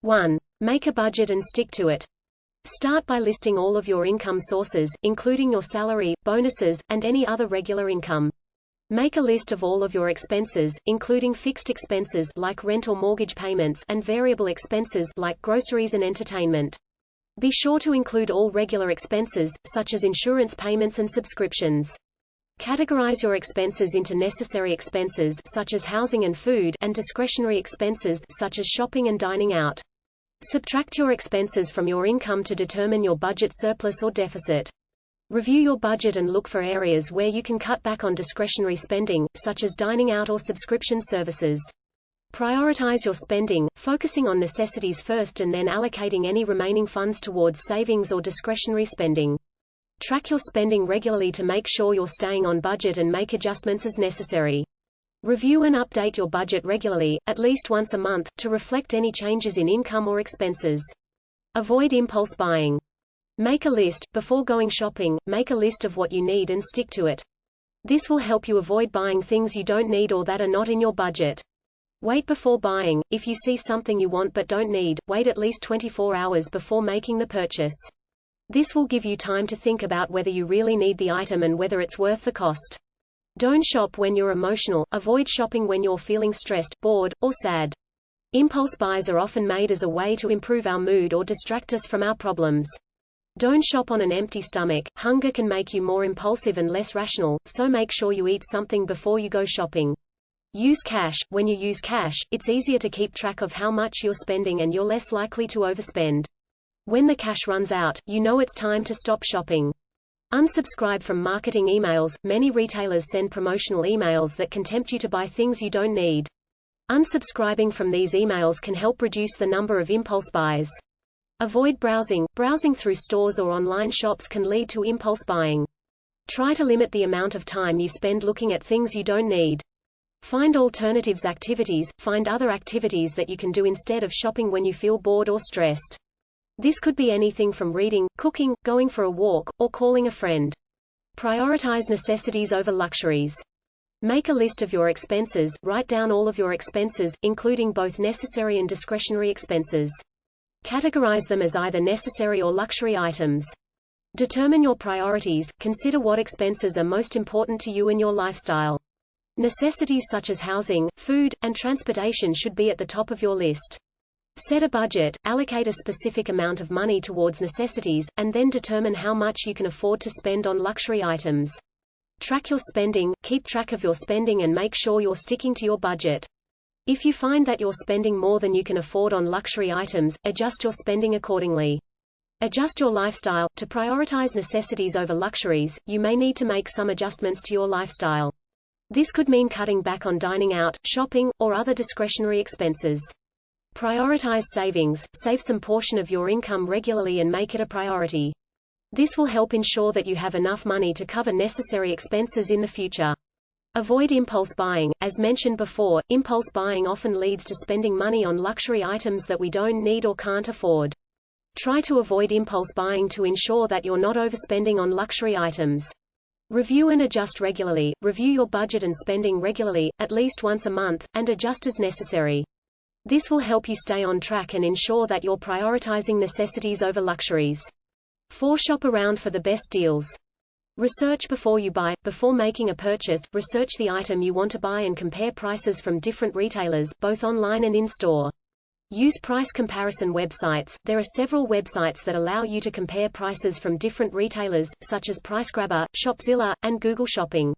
1. Make a budget and stick to it. Start by listing all of your income sources, including your salary, bonuses, and any other regular income. Make a list of all of your expenses, including fixed expenses like rent or mortgage payments and variable expenses like groceries and entertainment. Be sure to include all regular expenses, such as insurance payments and subscriptions. Categorize your expenses into necessary expenses such as housing and food, and discretionary expenses such as shopping and dining out. Subtract your expenses from your income to determine your budget surplus or deficit. Review your budget and look for areas where you can cut back on discretionary spending, such as dining out or subscription services. Prioritize your spending, focusing on necessities first and then allocating any remaining funds towards savings or discretionary spending. Track your spending regularly to make sure you're staying on budget and make adjustments as necessary. Review and update your budget regularly, at least once a month, to reflect any changes in income or expenses. Avoid impulse buying. Make a list. Before going shopping, make a list of what you need and stick to it. This will help you avoid buying things you don't need or that are not in your budget. Wait before buying. If you see something you want but don't need, wait at least 24 hours before making the purchase. This will give you time to think about whether you really need the item and whether it's worth the cost. Don't shop when you're emotional. Avoid shopping when you're feeling stressed, bored, or sad. Impulse buys are often made as a way to improve our mood or distract us from our problems. Don't shop on an empty stomach. Hunger can make you more impulsive and less rational, so make sure you eat something before you go shopping. Use cash. When you use cash, it's easier to keep track of how much you're spending and you're less likely to overspend. When the cash runs out, you know it's time to stop shopping. Unsubscribe from marketing emails. Many retailers send promotional emails that can tempt you to buy things you don't need. Unsubscribing from these emails can help reduce the number of impulse buys. Avoid browsing. Browsing through stores or online shops can lead to impulse buying. Try to limit the amount of time you spend looking at things you don't need. Find alternatives activities. Find other activities that you can do instead of shopping when you feel bored or stressed. This could be anything from reading, cooking, going for a walk, or calling a friend. Prioritize necessities over luxuries. Make a list of your expenses. Write down all of your expenses, including both necessary and discretionary expenses. Categorize them as either necessary or luxury items. Determine your priorities. Consider what expenses are most important to you and your lifestyle. Necessities such as housing, food, and transportation should be at the top of your list. Set a budget, allocate a specific amount of money towards necessities, and then determine how much you can afford to spend on luxury items. Track your spending. Keep track of your spending and make sure you're sticking to your budget. If you find that you're spending more than you can afford on luxury items, adjust your spending accordingly. Adjust your lifestyle. To prioritize necessities over luxuries, you may need to make some adjustments to your lifestyle. This could mean cutting back on dining out, shopping, or other discretionary expenses. Prioritize savings. Save some portion of your income regularly and make it a priority. This will help ensure that you have enough money to cover necessary expenses in the future. Avoid impulse buying. As mentioned before, impulse buying often leads to spending money on luxury items that we don't need or can't afford. Try to avoid impulse buying to ensure that you're not overspending on luxury items. Review and adjust regularly. Review your budget and spending regularly, at least once a month, and adjust as necessary. This will help you stay on track and ensure that you're prioritizing necessities over luxuries. 4. Shop around for the best deals. Research before you buy. Before making a purchase, research the item you want to buy and compare prices from different retailers, both online and in-store. Use price comparison websites. There are several websites that allow you to compare prices from different retailers, such as PriceGrabber, Shopzilla, and Google Shopping.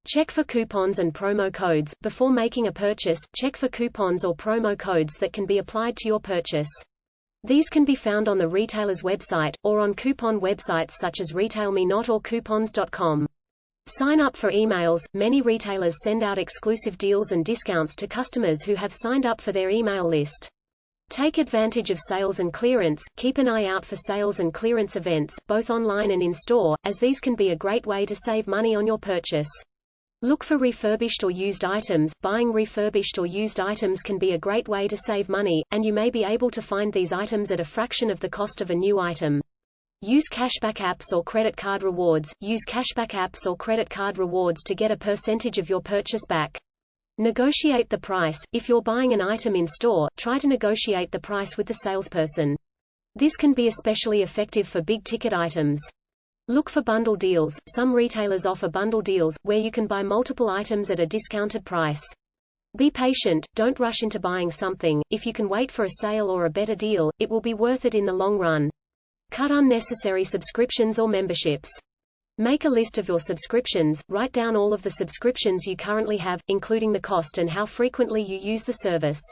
Check for coupons and promo codes. Before making a purchase, check for coupons or promo codes that can be applied to your purchase. These can be found on the retailer's website, or on coupon websites such as RetailMeNot or Coupons.com. Sign up for emails. Many retailers send out exclusive deals and discounts to customers who have signed up for their email list. Take advantage of sales and clearance. Keep an eye out for sales and clearance events, both online and in-store, as these can be a great way to save money on your purchase. Look for refurbished or used items. Buying refurbished or used items can be a great way to save money, and you may be able to find these items at a fraction of the cost of a new item. Use cashback apps or credit card rewards. Use cashback apps or credit card rewards to get a percentage of your purchase back. Negotiate the price. If you're buying an item in store, try to negotiate the price with the salesperson. This can be especially effective for big-ticket items. Look for bundle deals. Some retailers offer bundle deals, where you can buy multiple items at a discounted price. Be patient, don't rush into buying something. If you can wait for a sale or a better deal, it will be worth it in the long run. Cut unnecessary subscriptions or memberships. Make a list of your subscriptions, write down all of the subscriptions you currently have, including the cost and how frequently you use the service.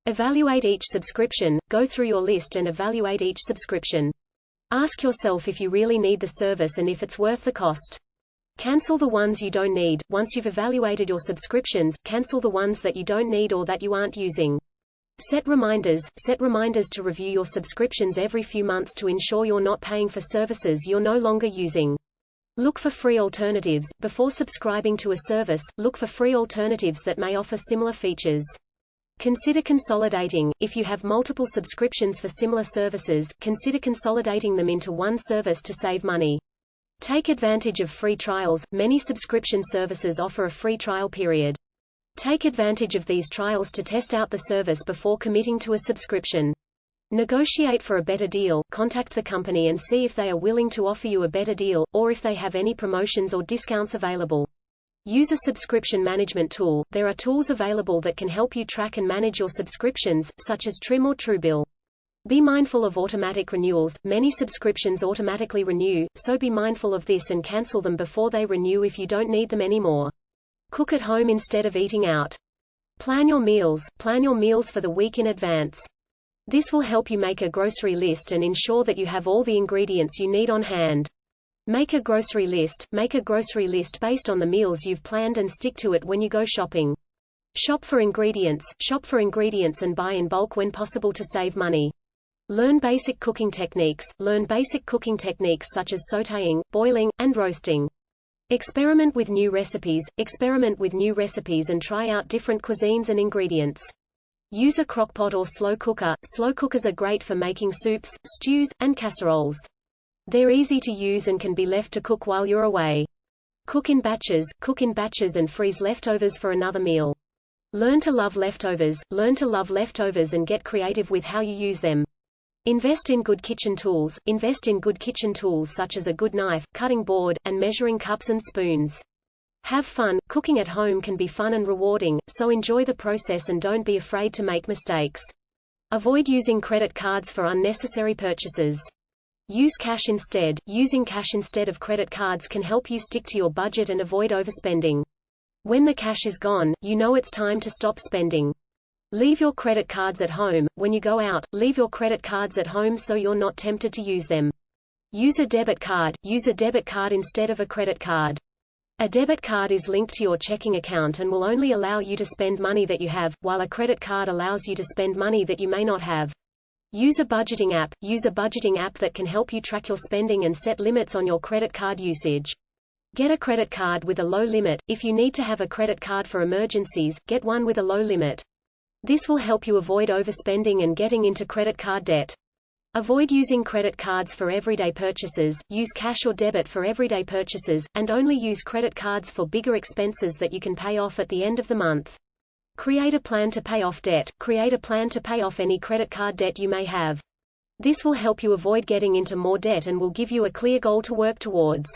Evaluate each subscription, go through your list and evaluate each subscription. Ask yourself if you really need the service and if it's worth the cost. Cancel the ones you don't need. Once you've evaluated your subscriptions, cancel the ones that you don't need or that you aren't using. Set reminders to review your subscriptions every few months to ensure you're not paying for services you're no longer using. Look for free alternatives. Before subscribing to a service, look for free alternatives that may offer similar features. Consider consolidating. If you have multiple subscriptions for similar services, consider consolidating them into one service to save money. Take advantage of free trials. Many subscription services offer a free trial period. Take advantage of these trials to test out the service before committing to a subscription. Negotiate for a better deal. Contact the company and see if they are willing to offer you a better deal, or if they have any promotions or discounts available. Use a subscription management tool. There are tools available that can help you track and manage your subscriptions, such as Trim or Truebill. Be mindful of automatic renewals. Many subscriptions automatically renew, so be mindful of this and cancel them before they renew if you don't need them anymore. Cook at home instead of eating out. Plan your meals. Plan your meals for the week in advance. This will help you make a grocery list and ensure that you have all the ingredients you need on hand. Make a grocery list. Make a grocery list based on the meals you've planned and stick to it when you go shopping. Shop for ingredients. Shop for ingredients and buy in bulk when possible to save money. Learn basic cooking techniques. Learn basic cooking techniques such as sautéing, boiling, and roasting. Experiment with new recipes. Experiment with new recipes and try out different cuisines and ingredients. Use a crockpot or slow cooker. Slow cookers are great for making soups, stews, and casseroles. They're easy to use and can be left to cook while you're away. Cook in batches. Cook in batches and freeze leftovers for another meal. Learn to love leftovers. Learn to love leftovers and get creative with how you use them. Invest in good kitchen tools. Invest in good kitchen tools such as a good knife, cutting board, and measuring cups and spoons. Have fun. Cooking at home can be fun and rewarding, so enjoy the process and don't be afraid to make mistakes. Avoid using credit cards for unnecessary purchases. Use cash instead. Using cash instead of credit cards can help you stick to your budget and avoid overspending. When the cash is gone, you know it's time to stop spending. Leave your credit cards at home. When you go out, leave your credit cards at home so you're not tempted to use them. Use a debit card. Use a debit card instead of a credit card. A debit card is linked to your checking account and will only allow you to spend money that you have, while a credit card allows you to spend money that you may not have. Use a budgeting app. Use a budgeting app that can help you track your spending and set limits on your credit card usage. Get a credit card with a low limit. If you need to have a credit card for emergencies, get one with a low limit. This will help you avoid overspending and getting into credit card debt. Avoid using credit cards for everyday purchases. Use cash or debit for everyday purchases, and only use credit cards for bigger expenses that you can pay off at the end of the month. Create a plan to pay off debt. Create a plan to pay off any credit card debt you may have. This will help you avoid getting into more debt and will give you a clear goal to work towards.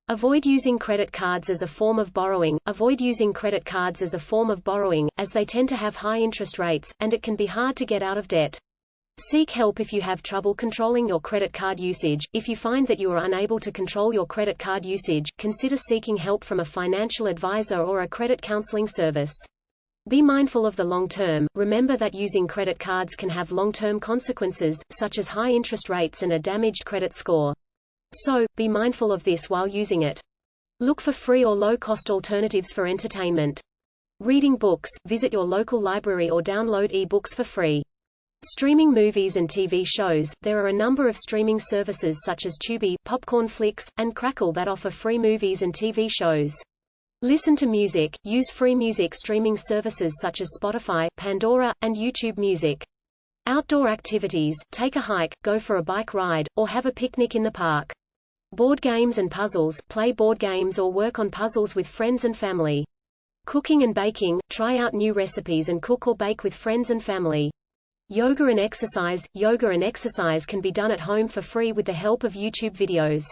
Avoid using credit cards as a form of borrowing. Avoid using credit cards as a form of borrowing, as they tend to have high interest rates, and it can be hard to get out of debt. Seek help if you have trouble controlling your credit card usage. If you find that you are unable to control your credit card usage, consider seeking help from a financial advisor or a credit counseling service. Be mindful of the long term. Remember that using credit cards can have long-term consequences, such as high interest rates and a damaged credit score. So, be mindful of this while using it. Look for free or low-cost alternatives for entertainment. Reading books. Visit your local library or download e-books for free. Streaming movies and TV shows. There are a number of streaming services such as Tubi, Popcorn Flicks, and Crackle that offer free movies and TV shows. Listen to music. Use free music streaming services such as Spotify, Pandora, and YouTube Music. Outdoor activities. Take a hike, go for a bike ride, or have a picnic in the park. Board games and puzzles. Play board games or work on puzzles with friends and family. Cooking and baking, try out new recipes and cook or bake with friends and family. Yoga and exercise can be done at home for free with the help of YouTube videos.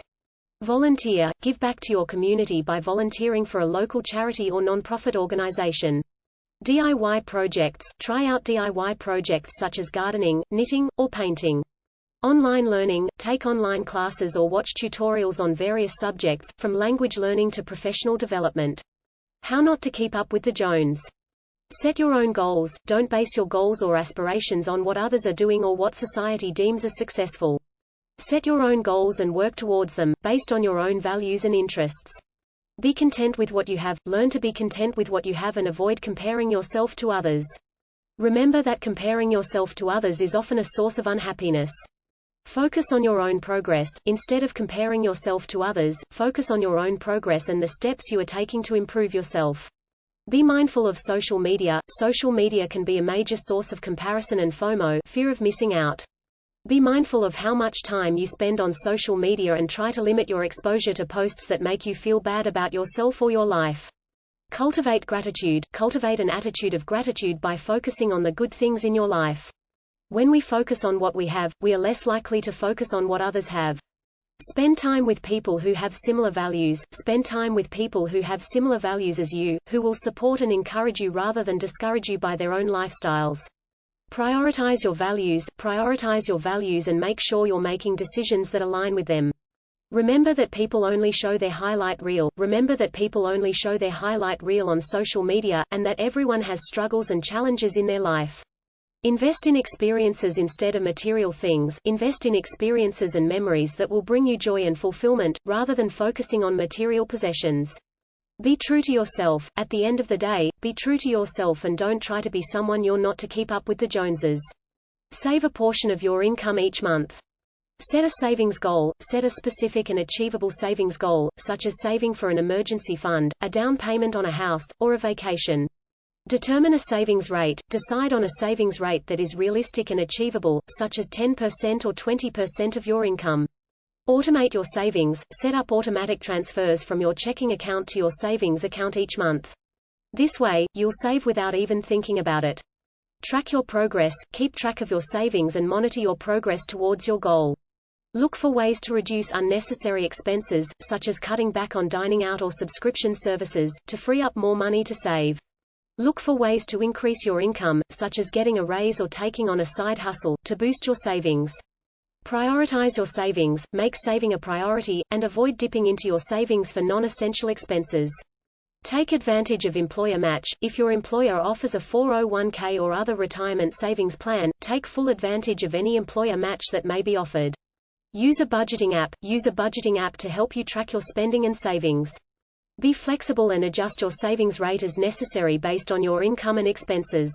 Volunteer, give back to your community by volunteering for a local charity or non-profit organization. DIY projects, try out DIY projects such as gardening, knitting, or painting. Online learning, take online classes or watch tutorials on various subjects, from language learning to professional development. How not to keep up with the Jones. Set your own goals, don't base your goals or aspirations on what others are doing or what society deems as successful. Set your own goals and work towards them, based on your own values and interests. Be content with what you have, learn to be content with what you have and avoid comparing yourself to others. Remember that comparing yourself to others is often a source of unhappiness. Focus on your own progress, instead of comparing yourself to others, focus on your own progress and the steps you are taking to improve yourself. Be mindful of social media. Social media can be a major source of comparison and FOMO, fear of missing out. Be mindful of how much time you spend on social media and try to limit your exposure to posts that make you feel bad about yourself or your life. Cultivate gratitude. Cultivate an attitude of gratitude by focusing on the good things in your life. When we focus on what we have, we are less likely to focus on what others have. Spend time with people who have similar values. Spend time with people who have similar values as you, who will support and encourage you rather than discourage you by their own lifestyles. Prioritize your values and make sure you're making decisions that align with them. Remember that people only show their highlight reel. Remember that people only show their highlight reel on social media, and that everyone has struggles and challenges in their life. Invest in experiences instead of material things. Invest in experiences and memories that will bring you joy and fulfillment, rather than focusing on material possessions. Be true to yourself. At the end of the day, be true to yourself and don't try to be someone you're not to keep up with the Joneses. Save a portion of your income each month. Set a savings goal. Set a specific and achievable savings goal, such as saving for an emergency fund, a down payment on a house, or a vacation. Determine a savings rate. Decide on a savings rate that is realistic and achievable, such as 10% or 20% of your income. Automate your savings. Set up automatic transfers from your checking account to your savings account each month. This way, you'll save without even thinking about it. Track your progress. Keep track of your savings and monitor your progress towards your goal. Look for ways to reduce unnecessary expenses, such as cutting back on dining out or subscription services, to free up more money to save. Look for ways to increase your income, such as getting a raise or taking on a side hustle, to boost your savings. Prioritize your savings, make saving a priority, and avoid dipping into your savings for non-essential expenses. Take advantage of employer match. If your employer offers a 401k or other retirement savings plan, take full advantage of any employer match that may be offered. Use a budgeting app. Use a budgeting app to help you track your spending and savings. Be flexible and adjust your savings rate as necessary based on your income and expenses.